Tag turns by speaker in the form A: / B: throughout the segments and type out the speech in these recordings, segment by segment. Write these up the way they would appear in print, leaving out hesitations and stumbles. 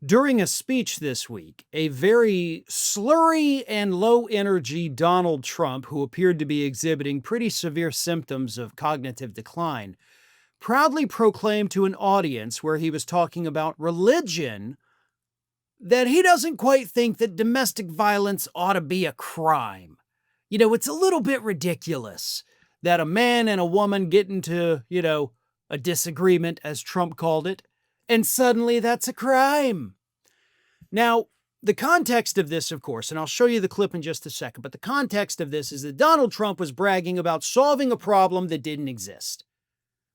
A: During a speech this week, a very slurry and low energy Donald Trump, who appeared to be exhibiting pretty severe symptoms of cognitive decline, proudly proclaimed to an audience where he was talking about religion that he doesn't quite think that domestic violence ought to be a crime. It's a little bit ridiculous that a man and a woman get into, a disagreement, as Trump called it, and suddenly that's a crime. Now, the context of this, of course, and I'll show you the clip in just a second, but the context of this is that Donald Trump was bragging about solving a problem that didn't exist,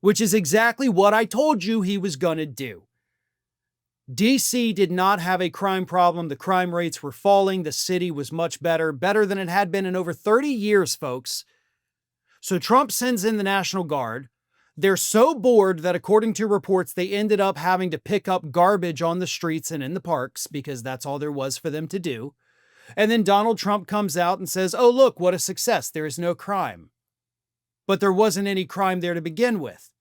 A: which is exactly what I told you he was going to do. DC did not have a crime problem. The crime rates were falling. The city was much better than it had been in over 30 years, folks. So Trump sends in the National Guard. They're so bored that, according to reports, they ended up having to pick up garbage on the streets and in the parks because that's all there was for them to do. And then Donald Trump comes out and says, oh, look, what a success. There is no crime. But there wasn't any crime there to begin with.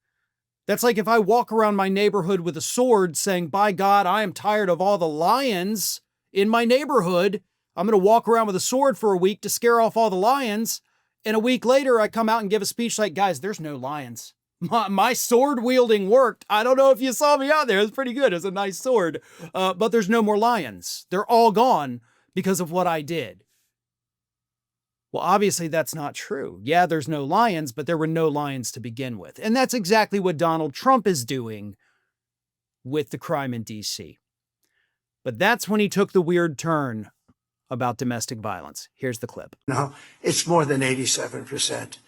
A: That's like if I walk around my neighborhood with a sword saying, by God, I am tired of all the lions in my neighborhood. I'm going to walk around with a sword for a week to scare off all the lions. And a week later, I come out and give a speech like, guys, there's no lions. My sword wielding worked. I don't know if you saw me out there. It was pretty good. It was a nice sword. But there's no more lions. They're all gone because of what I did. Well, obviously that's not true. Yeah, there's no lions, but there were no lions to begin with. And that's exactly what Donald Trump is doing with the crime in DC. But that's when he took the weird turn about domestic violence. Here's the clip.
B: No, it's more than 87%.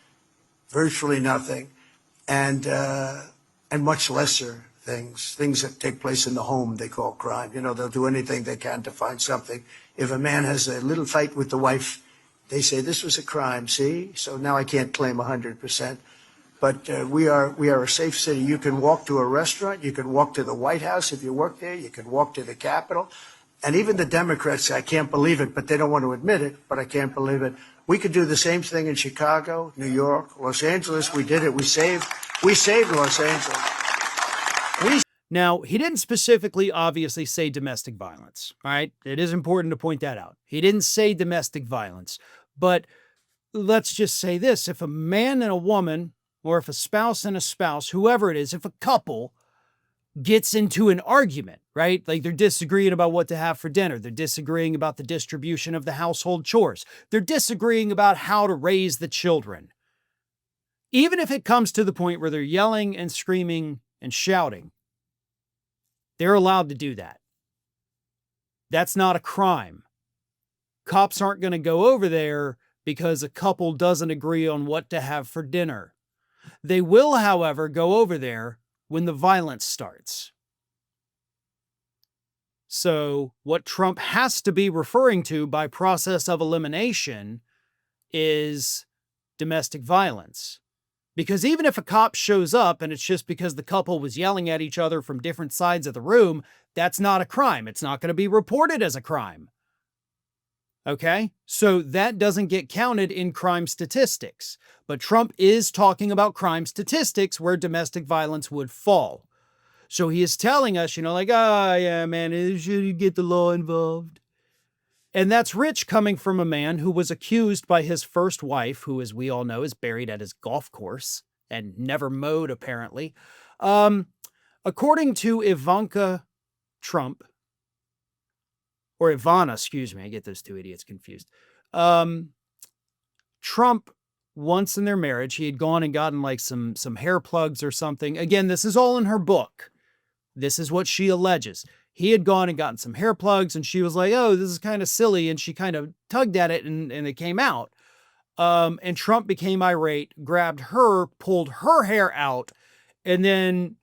B: Virtually nothing. And much lesser things that take place in the home they call crime. They'll do anything they can to find something. If a man has a little fight with the wife, they say this was a crime, see? So now I can't claim 100%. But we are a safe city. You can walk to a restaurant. You can walk to the White House if you work there. You can walk to the Capitol. And even the Democrats say, I can't believe it, but they don't want to admit it, but I can't believe it. We could do the same thing in Chicago, New York, Los Angeles. We did it. We saved Los Angeles.
A: Now, he didn't specifically, obviously, say domestic violence, all right? It is important to point that out. He didn't say domestic violence, but let's just say this. If a man and a woman, or if a spouse and a spouse, whoever it is, if a couple gets into an argument, right? Like they're disagreeing about what to have for dinner. They're disagreeing about the distribution of the household chores. They're disagreeing about how to raise the children. Even if it comes to the point where they're yelling and screaming and shouting, they're allowed to do that. That's not a crime. Cops aren't going to go over there because a couple doesn't agree on what to have for dinner. They will, however, go over there when the violence starts. So what Trump has to be referring to by process of elimination is domestic violence. Because even if a cop shows up and it's just because the couple was yelling at each other from different sides of the room, that's not a crime. It's not going to be reported as a crime. Okay? So that doesn't get counted in crime statistics. But Trump is talking about crime statistics where domestic violence would fall. So he is telling us, yeah, man, should get the law involved. And that's rich coming from a man who was accused by his first wife, who, as we all know, is buried at his golf course and never mowed, apparently. According to Ivanka Trump, or Ivana, excuse me, I get those two idiots confused. Trump, once in their marriage, he had gone and gotten like some hair plugs or something. Again, this is all in her book. This is what she alleges. He had gone and gotten some hair plugs and she was like, oh, this is kind of silly. And she kind of tugged at it and it came out. And Trump became irate, grabbed her, pulled her hair out, and then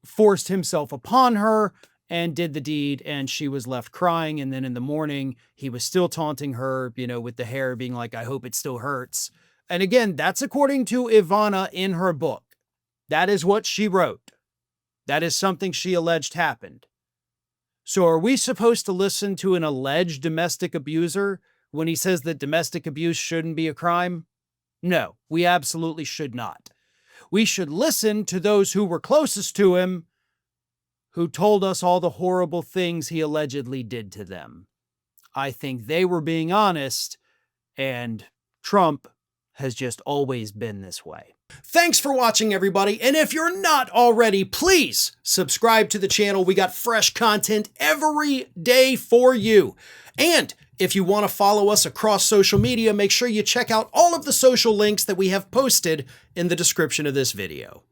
A: forced himself upon her and did the deed. And she was left crying. And then in the morning, he was still taunting her, with the hair being like, I hope it still hurts. And again, that's according to Ivana in her book. That is what she wrote. That is something she alleged happened. So are we supposed to listen to an alleged domestic abuser when he says that domestic abuse shouldn't be a crime? No, we absolutely should not. We should listen to those who were closest to him who told us all the horrible things he allegedly did to them. I think they were being honest, and Trump has just always been this way. Thanks for watching, everybody. And if you're not already, please subscribe to the channel. We got fresh content every day for you. And if you want to follow us across social media, make sure you check out all of the social links that we have posted in the description of this video.